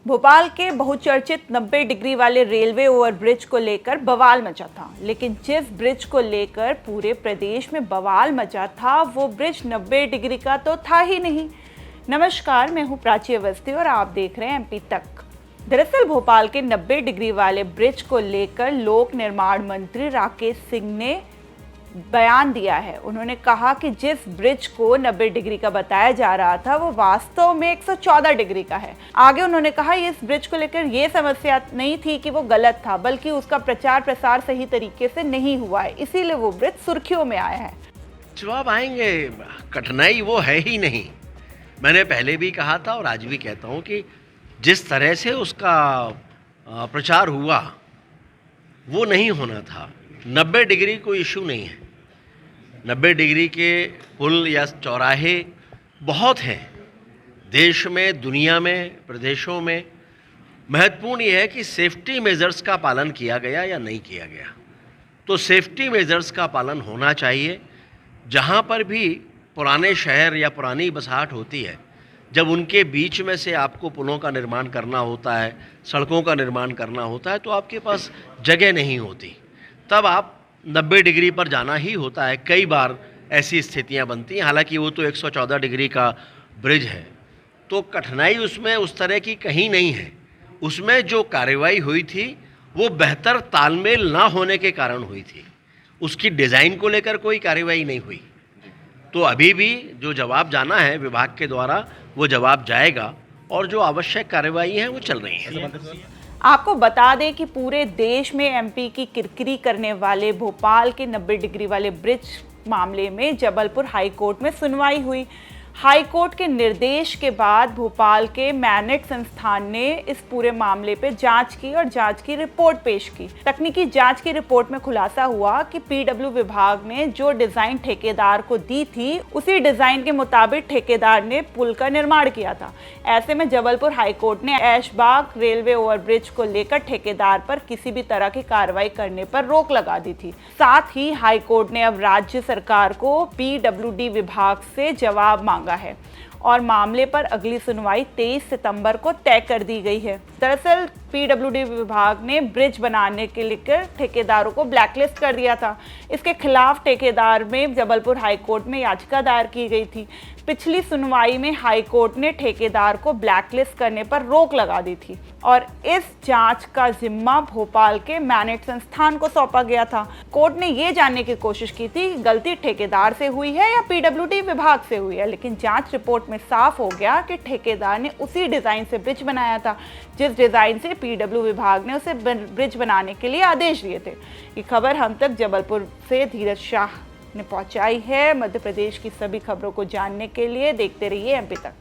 भोपाल के बहुचर्चित 90 डिग्री वाले रेलवे ओवरब्रिज को लेकर बवाल मचा था, लेकिन जिस ब्रिज को लेकर पूरे प्रदेश में बवाल मचा था वो ब्रिज 90 डिग्री का तो था ही नहीं। नमस्कार, मैं हूं प्राची अवस्थी और आप देख रहे हैं एमपी तक। दरअसल भोपाल के 90 डिग्री वाले ब्रिज को लेकर लोक निर्माण मंत्री राकेश सिंह ने बयान दिया है। उन्होंने कहा कि जिस ब्रिज को 90 डिग्री का बताया जा रहा था वो वास्तव में 114 डिग्री का है। आगे उन्होंने कहा इस ब्रिज को लेकर ये समस्या नहीं थी कि वो गलत था, बल्कि उसका प्रचार प्रसार सही तरीके से नहीं हुआ है, इसीलिए वो ब्रिज सुर्खियों में आया है। जवाब आएंगे, कठिनाई वो है ही नहीं। मैंने पहले भी कहा था और आज भी कहता हूँ कि जिस तरह से उसका प्रचार हुआ वो नहीं होना था। 90 डिग्री कोई इशू नहीं है। 90 डिग्री के पुल या चौराहे बहुत हैं देश में, दुनिया में, प्रदेशों में। महत्वपूर्ण ये है कि सेफ्टी मेजर्स का पालन किया गया या नहीं किया गया। तो सेफ्टी मेजर्स का पालन होना चाहिए। जहाँ पर भी पुराने शहर या पुरानी बसाहट होती है, जब उनके बीच में से आपको पुलों का निर्माण करना होता है, सड़कों का निर्माण करना होता है, तो आपके पास जगह नहीं होती, तब आप 90 डिग्री पर जाना ही होता है। कई बार ऐसी स्थितियां बनती हैं, हालांकि वो तो 114 डिग्री का ब्रिज है, तो कठिनाई उसमें उस तरह की कहीं नहीं है। उसमें जो कार्रवाई हुई थी वो बेहतर तालमेल ना होने के कारण हुई थी। उसकी डिज़ाइन को लेकर कोई कार्रवाई नहीं हुई। तो अभी भी जो जवाब जाना है विभाग के द्वारा वो जवाब जाएगा और जो आवश्यक कार्रवाई है वो चल रही है। आपको बता दें कि पूरे देश में एमपी की किरकिरी करने वाले भोपाल के 90 डिग्री वाले ब्रिज मामले में जबलपुर हाई कोर्ट में सुनवाई हुई। हाई कोर्ट के निर्देश के बाद भोपाल के मैनेट संस्थान ने इस पूरे मामले पे जांच की और जांच की रिपोर्ट पेश की। तकनीकी जांच की रिपोर्ट में खुलासा हुआ कि पीडब्ल्यू विभाग ने जो डिजाइन ठेकेदार को दी थी उसी डिजाइन के मुताबिक ठेकेदार ने पुल का निर्माण किया था। ऐसे में जबलपुर हाई कोर्ट ने ऐशबाग रेलवे ओवरब्रिज को लेकर ठेकेदार पर किसी भी तरह की कार्रवाई करने पर रोक लगा दी थी। साथ ही हाई कोर्ट ने अब राज्य सरकार को पीडब्ल्यूडी विभाग से जवाब मांगा है और मामले पर अगली सुनवाई 23 सितंबर को तय कर दी गई है। दरअसल पीडब्ल्यूडी विभाग ने ब्रिज बनाने के लेकर ठेकेदारों को ब्लैकलिस्ट कर दिया था। इसके खिलाफ ठेकेदार में जबलपुर हाई कोर्ट में याचिका दायर की गई थी। पिछली सुनवाई में हाई कोर्ट ने ठेकेदार को ब्लैकलिस्ट करने पर रोक लगा दी थी और इस जांच का जिम्मा भोपाल के मैनेट संस्थान को सौंपा गया था। कोर्ट ने ये जानने की कोशिश की थी कि गलती ठेकेदार से हुई है या पीडब्ल्यूडी विभाग से हुई है, लेकिन जांच रिपोर्ट में साफ हो गया कि ठेकेदार ने उसी डिजाइन से ब्रिज बनाया था जिस डिजाइन से पीडब्ल्यू विभाग ने उसे ब्रिज बनाने के लिए आदेश दिए थे। ये खबर हम तक जबलपुर से धीरज शाह ने पहुंचाई है। मध्य प्रदेश की सभी खबरों को जानने के लिए देखते रहिए एमपी तक।